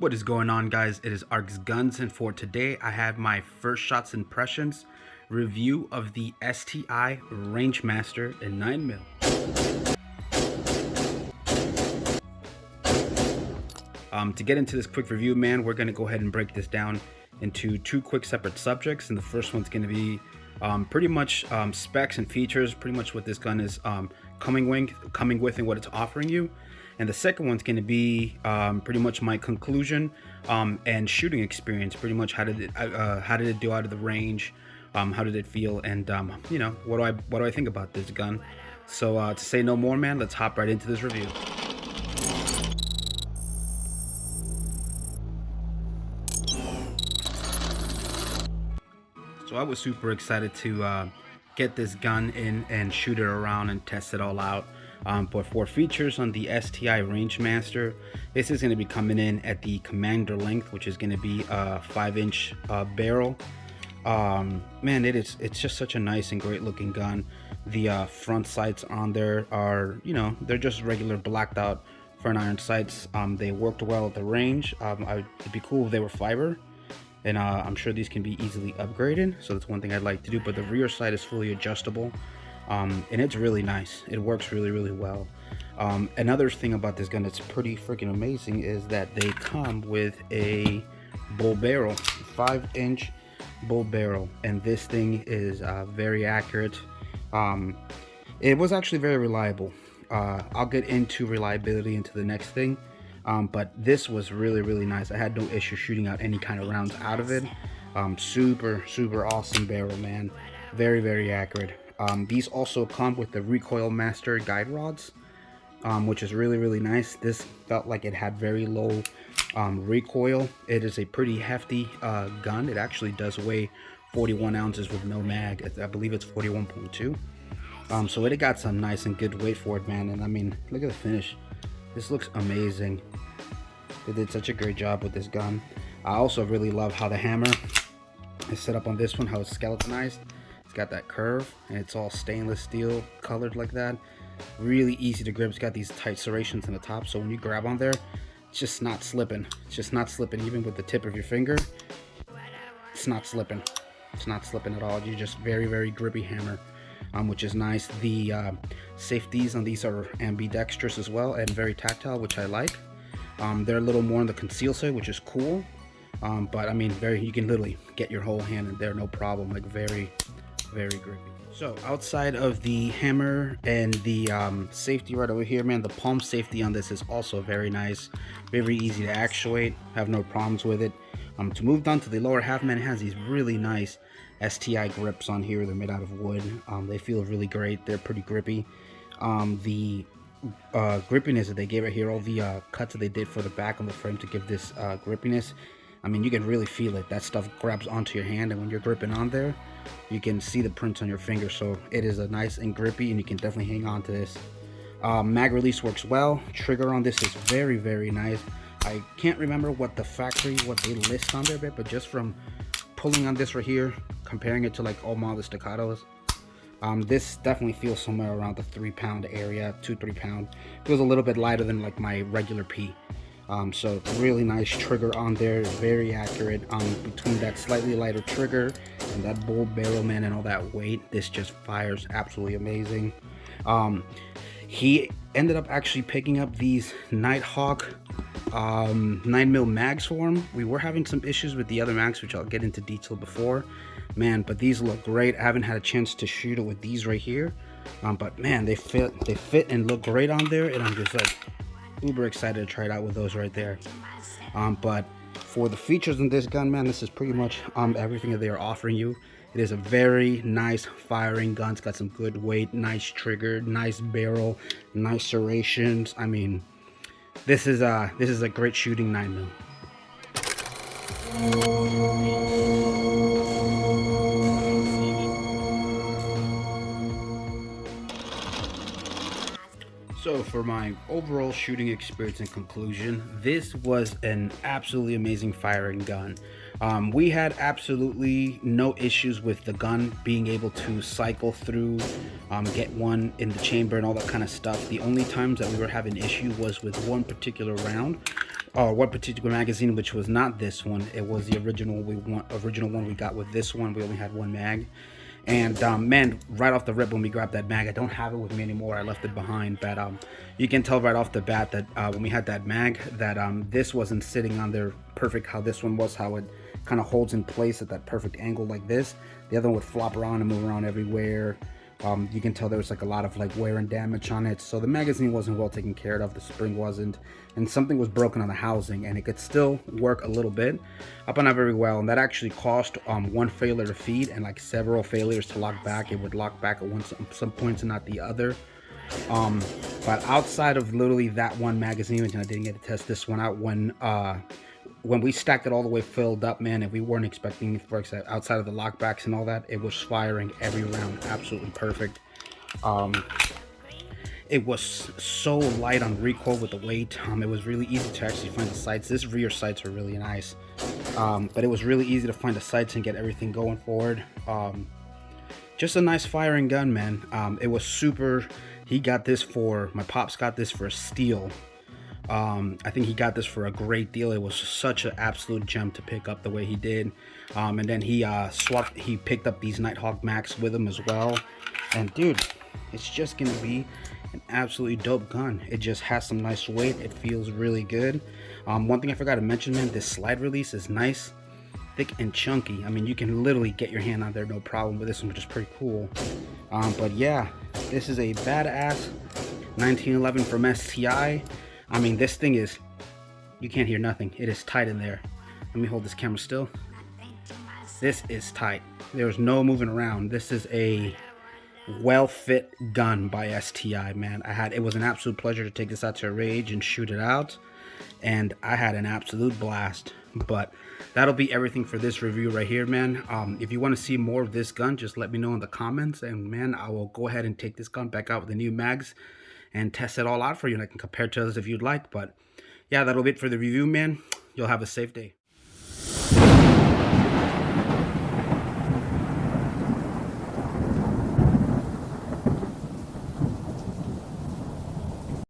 What is going on, guys? It is Arx Guns, and for today I have my first shots impressions review of the STI Range Master in 9mm. To get into this quick review, man, we're going to go ahead and break this down into two quick separate subjects, and the first one's going to be pretty much specs and features, pretty much what this gun is coming with and what it's offering you. And the second one's going to be pretty much my conclusion and shooting experience. Pretty much how did it do out of the range, how did it feel, and you know, what do I think about this gun. So to say no more, man, let's hop right into this review. So I was super excited to get this gun in and shoot it around and test it all out. But for features on the STI Range Master, this is going to be coming in at the commander length, which is going to be a 5-inch barrel. Man, it's just such a nice and great looking gun. The front sights on there are, you know, they're just regular blacked out front iron sights. They worked well at the range. It'd be cool if they were fiber. And I'm sure these can be easily upgraded, so that's one thing I'd like to do. But the rear sight is fully adjustable, and it's really nice. It works really well. Another thing about this gun that's pretty freaking amazing is that they come with a bull barrel, 5-inch bull barrel, and this thing is very accurate. It was actually very reliable. I'll get into reliability into the next thing. But this was really nice. I had no issue shooting out any kind of rounds out of it. Super awesome barrel, man. Very accurate. These also come with the Recoil Master guide rods, which is really nice. This felt like it had very low recoil. It is a pretty hefty gun. It actually does weigh 41 ounces with no mag. I believe it's 41.2. So it got some nice and good weight for it, man. And I mean, look at the finish. This looks amazing. They did such a great job with this gun. I also really love how the hammer is set up on this one, how it's skeletonized. It's got that curve, and it's all stainless steel colored like that. Really easy to grip. It's got these tight serrations in the top, so when you grab on there, it's just not slipping. It's just not slipping, even with the tip of your finger. It's not slipping. It's not slipping at all. You're just very grippy hammer. Which is nice. The safeties on these are ambidextrous as well and very tactile, which I like. They're a little more on the conceal side, which is cool. But I mean, you can literally get your whole hand in there, no problem. Like very grippy. So outside of the hammer and the safety right over here, man, the palm safety on this is also very nice. Very easy to actuate. Have no problems with it. To move down to the lower half, man, it has these really nice STI grips on here. They're made out of wood. They feel really great. They're pretty grippy. The grippiness that they gave it here, all the cuts that they did for the back on the frame to give this grippiness, I mean, you can really feel it. That stuff grabs onto your hand, and when you're gripping on there, you can see the prints on your finger. So it is a nice and grippy, and you can definitely hang on to this. Mag release works well. Trigger on this is very nice. I can't remember what they list on there, but just from pulling on this right here, comparing it to like all my other Staccatos, this definitely feels somewhere around the 3-pound area, 2-3 pound. Feels a little bit lighter than like my regular P. So really nice trigger on there, very accurate. Between that slightly lighter trigger and that bull barrel, man, and all that weight, this just fires absolutely amazing. He ended up actually picking up these Nighthawk 9mm mags for him. We were having some issues with the other mags, which I'll get into detail before, man, but these look great. I haven't had a chance to shoot it with these right here, but man, they fit and look great on there, and I'm just like uber excited to try it out with those right there. But for the features in this gun, man, this is pretty much everything that they are offering you. It is a very nice firing gun. It's got some good weight, nice trigger, nice barrel, nice serrations. I mean, this is a great shooting 9mm. So for my overall shooting experience and conclusion, this was an absolutely amazing firing gun. We had absolutely no issues with the gun being able to cycle through, get one in the chamber and all that kind of stuff. The only times that we were having issue was with one particular round. what particular magazine, which was not this one. It was the original one we got with this one. We only had one mag. And man, right off the rip when we grabbed that mag, I don't have it with me anymore. I left it behind, but you can tell right off the bat that when we had that mag, that this wasn't sitting on there perfect how this one was, how it kind of holds in place at that perfect angle like this. The other one would flop around and move around everywhere. You can tell there was like a lot of like wear and damage on it, so the magazine wasn't well taken care of, the spring wasn't, and something was broken on the housing, and it could still work a little bit, but not very well. And that actually cost one failure to feed and like several failures to lock back. It would lock back at some points and not the other. But outside of literally that one magazine, and I didn't get to test this one out, when we stacked it all the way filled up, man, and we weren't expecting for outside of the lockbacks and all that, it was firing every round absolutely perfect. It was so light on recoil with the weight. It was really easy to actually find the sights. This rear sights are really nice, but it was really easy to find the sights and get everything going forward. Just a nice firing gun, man. It was super. He got this for, my pops got this for a steal. I think he got this for a great deal. It was such an absolute gem to pick up the way he did. And then he picked up these Nighthawk Max with him as well. And dude, it's just gonna be an absolutely dope gun. It just has some nice weight. It feels really good. One thing I forgot to mention, man, this slide release is nice, thick and chunky. I mean, you can literally get your hand on there no problem with this one, which is pretty cool. But yeah, this is a badass 1911 from STI. I mean, this thing is, you can't hear nothing. It is tight in there. Let me hold this camera still. This is tight. There's no moving around. This is a well-fit gun by STI, man. It was an absolute pleasure to take this out to a range and shoot it out, and I had an absolute blast. But that'll be everything for this review right here, man. If you want to see more of this gun, just let me know in the comments, and man, I will go ahead and take this gun back out with the new mags and test it all out for you, and I can compare to others if you'd like. But yeah, that'll be it for the review, man. You'll have a safe day.